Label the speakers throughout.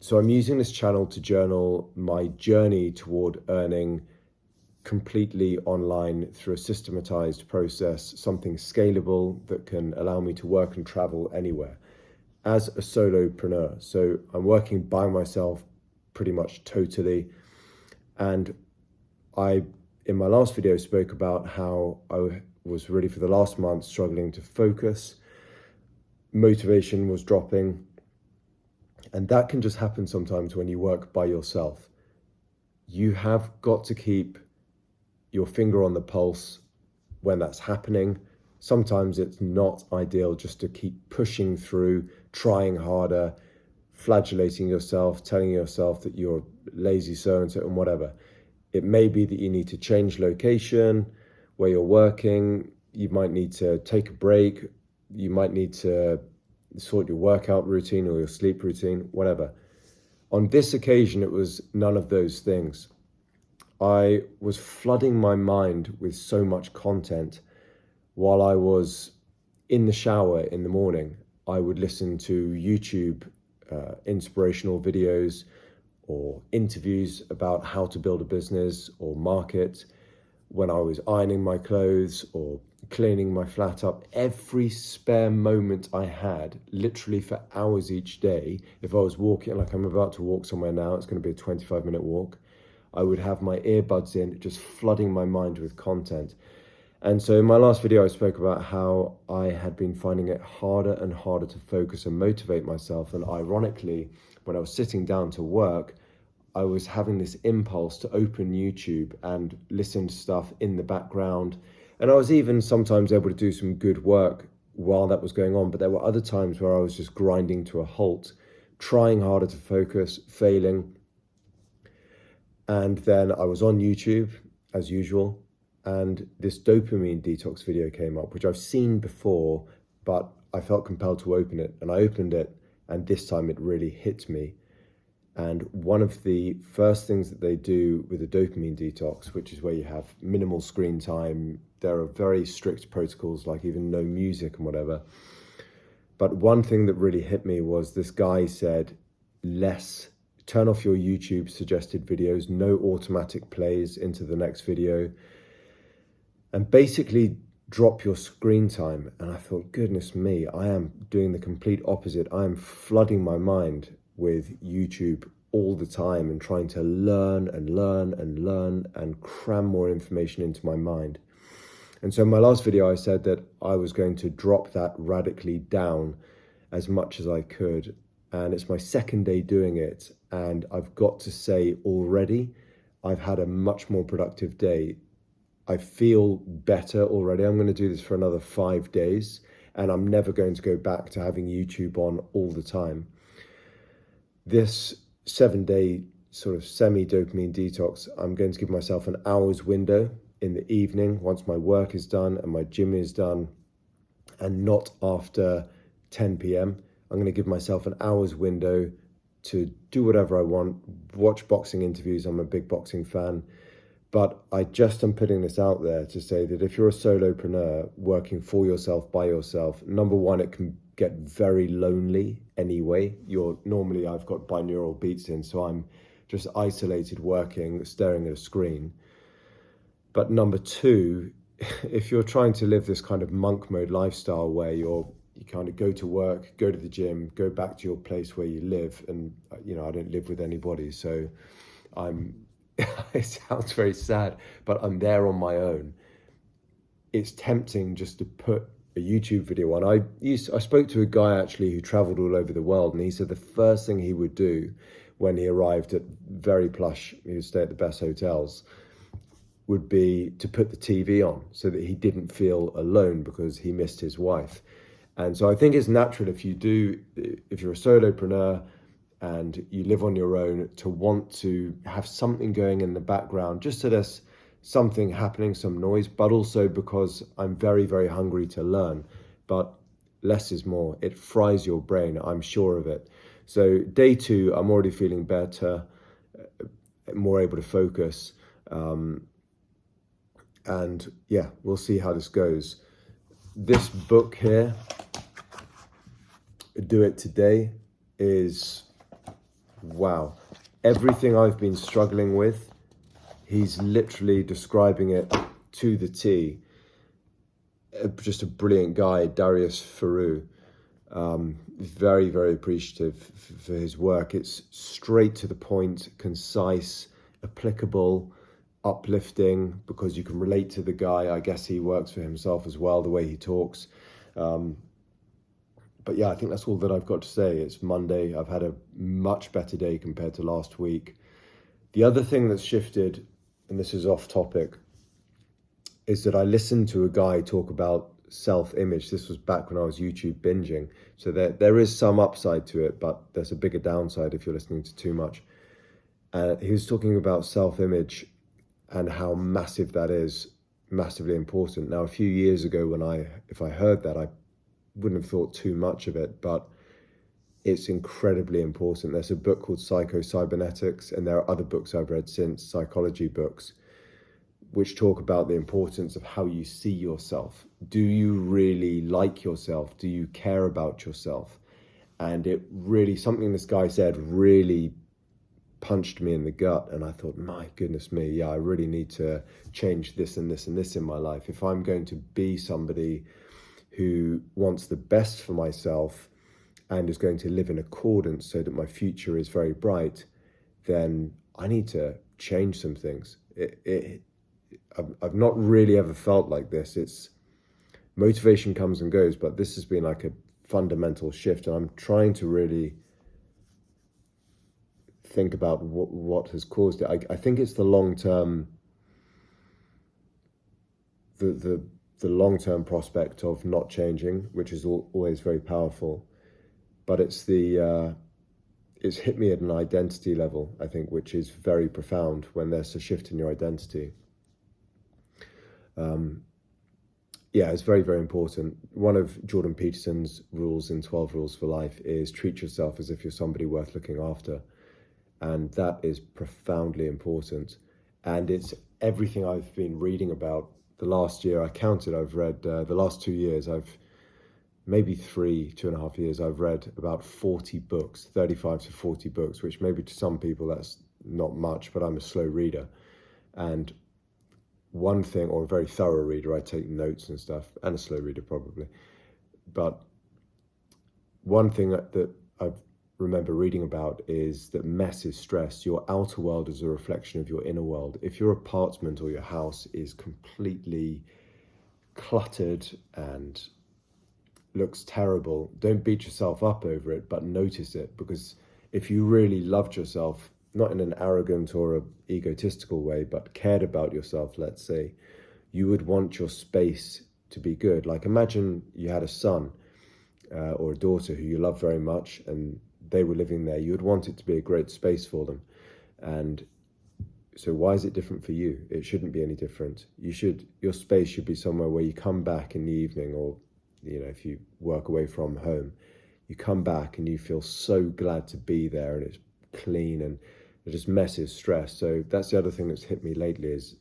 Speaker 1: So I'm using this channel to journal my journey toward earning completely online through a systematized process, something scalable that can allow me to work and travel anywhere as a solopreneur. So I'm working by myself pretty much totally. And I, in my last video, spoke about how I was really for the last month struggling to focus. Motivation was dropping. And that can just happen sometimes when you work by yourself. You have got to keep your finger on the pulse when that's happening. Sometimes it's not ideal just to keep pushing through, trying harder, flagellating yourself, telling yourself that you're lazy so-and-so and whatever. It may be that you need to change location where you're working. You might need to take a break. You might need to sort your workout routine or your sleep routine, whatever. On this occasion, it was none of those things. I was flooding my mind with so much content while I was in the shower in the morning. I would listen to YouTube inspirational videos or interviews about how to build a business or market. When I was ironing my clothes or cleaning my flat up, every spare moment I had, literally for hours each day, if I was walking, like I'm about to walk somewhere now, it's going to be a 25-minute walk, I would have my earbuds in, just flooding my mind with content. And so in my last video, I spoke about how I had been finding it harder and harder to focus and motivate myself. And ironically, when I was sitting down to work, I was having this impulse to open YouTube and listen to stuff in the background. And I was even sometimes able to do some good work while that was going on. But there were other times where I was just grinding to a halt, trying harder to focus, failing. And then I was on YouTube as usual. And this dopamine detox video came up, which I've seen before, but I felt compelled to open it. And I opened it, and this time it really hit me. And one of the first things that they do with a dopamine detox, which is where you have minimal screen time, there are very strict protocols, like even no music and whatever. But one thing that really hit me was this guy said, turn off your YouTube suggested videos, no automatic plays into the next video, and basically drop your screen time. And I thought, goodness me, I am doing the complete opposite. I am flooding my mind with YouTube all the time and trying to learn and cram more information into my mind. And so in my last video, I said that I was going to drop that radically down as much as I could. And it's my second day doing it. And I've got to say already, I've had a much more productive day. I feel better already. I'm going to do this for another 5 days, and I'm never going to go back to having YouTube on all the time. This 7-day sort of semi-dopamine detox, I'm going to give myself an hour's window in the evening once my work is done and my gym is done, and not after 10 p.m. I'm going to give myself an hour's window to do whatever I want, watch boxing interviews. I'm a big boxing fan. But I just am putting this out there to say that if you're a solopreneur working for yourself, by yourself, number one, it can get very lonely anyway. I've got binaural beats in, so I'm just isolated working, staring at a screen. But number two, if you're trying to live this kind of monk mode lifestyle where you kind of go to work, go to the gym, go back to your place where you live, and I don't live with anybody, so it sounds very sad, but I'm there on my own. It's tempting just to put a YouTube video on. I spoke to a guy actually who traveled all over the world, and he said the first thing he would do when he arrived at very plush, he would stay at the best hotels, would be to put the TV on so that he didn't feel alone because he missed his wife. And so I think it's natural if you're a solopreneur and you live on your own, to want to have something going in the background, just so there's something happening, some noise, but also because I'm very, very hungry to learn. But less is more. It fries your brain, I'm sure of it. So day 2, I'm already feeling better, more able to focus. And yeah, we'll see how this goes. This book here, Do It Today, is wow, everything I've been struggling with, he's literally describing it to the T. Just a brilliant guy, Darius Faroo. Very, very appreciative for his work. It's straight to the point, concise, applicable, uplifting, because you can relate to the guy. I guess he works for himself as well, the way he talks. But yeah, I think that's all that I've got to say. It's Monday. I've had a much better day compared to last week. The other thing that's shifted, and this is off topic, is that I listened to a guy talk about self-image. This was back when I was YouTube binging. So there is some upside to it, but there's a bigger downside if you're listening to too much. He was talking about self-image and how massive that is, massively important. Now, a few years ago, if I heard that, I wouldn't have thought too much of it, but it's incredibly important. There's a book called Psycho-Cybernetics, and there are other books I've read since, psychology books, which talk about the importance of how you see yourself. Do you really like yourself? Do you care about yourself? And it really, something this guy said really punched me in the gut. And I thought, my goodness me, yeah, I really need to change this and this and this in my life. If I'm going to be somebody who wants the best for myself and is going to live in accordance so that my future is very bright, then I need to change some things. I've not really ever felt like this. It's motivation comes and goes, but this has been like a fundamental shift, and I'm trying to really think about what has caused it. I think it's the long-term, the long-term prospect of not changing, which is always very powerful, but it's hit me at an identity level, I think, which is very profound when there's a shift in your identity. Yeah, it's very, very important. One of Jordan Peterson's rules in 12 Rules for Life is treat yourself as if you're somebody worth looking after. And that is profoundly important. And it's everything I've been reading about the last year. I counted, I've read the last 2 years, maybe 2.5 years, I've read about 40 books, 35 to 40 books, which maybe to some people that's not much, but I'm a slow reader. And one thing, or a very thorough reader, I take notes and stuff, and a slow reader probably. But one thing that I remember reading about is that mess is stress. Your outer world is a reflection of your inner world. If your apartment or your house is completely cluttered and looks terrible, don't beat yourself up over it, but notice it. Because if you really loved yourself, not in an arrogant or a egotistical way, but cared about yourself, let's say, you would want your space to be good. Like, imagine you had a son or a daughter who you love very much and they were living there. You would want it to be a great space for them. And so why is it different for you? It shouldn't be any different. Your space should be somewhere where you come back in the evening, or if you work away from home, you come back and you feel so glad to be there, and it's clean, and it just messes stress. So that's the other thing that's hit me lately is,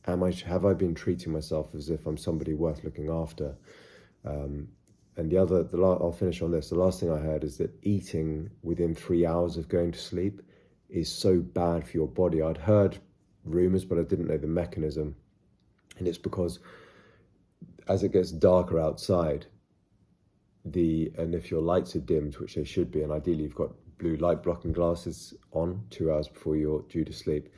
Speaker 1: have I been treating myself as if I'm somebody worth looking after? And I'll finish on this. The last thing I heard is that eating within 3 hours of going to sleep is so bad for your body. I'd heard rumors, but I didn't know the mechanism. And it's because as it gets darker outside, and if your lights are dimmed, which they should be, and ideally you've got blue light blocking glasses on 2 hours before you're due to sleep.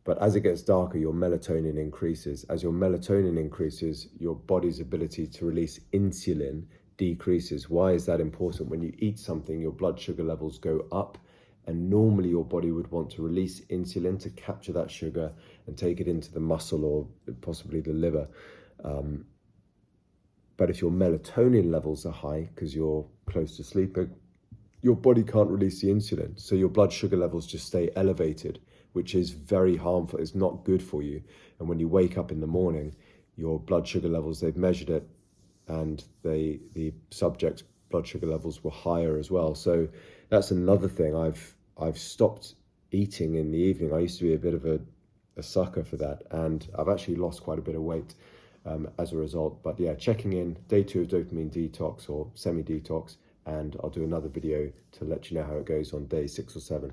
Speaker 1: But as it gets darker, your melatonin increases. As your melatonin increases, your body's ability to release insulin decreases. Why is that important? When you eat something, your blood sugar levels go up, and normally your body would want to release insulin to capture that sugar and take it into the muscle or possibly the liver. But if your melatonin levels are high, because you're close to sleeping, your body can't release the insulin. So your blood sugar levels just stay elevated, which is very harmful. It's not good for you. And when you wake up in the morning, your blood sugar levels, they've measured it, and the subject's blood sugar levels were higher as well. So that's another thing. I've stopped eating in the evening. I used to be a bit of a sucker for that, and I've actually lost quite a bit of weight as a result. But yeah, checking in, day 2 of dopamine detox or semi-detox, and I'll do another video to let you know how it goes on day 6 or 7.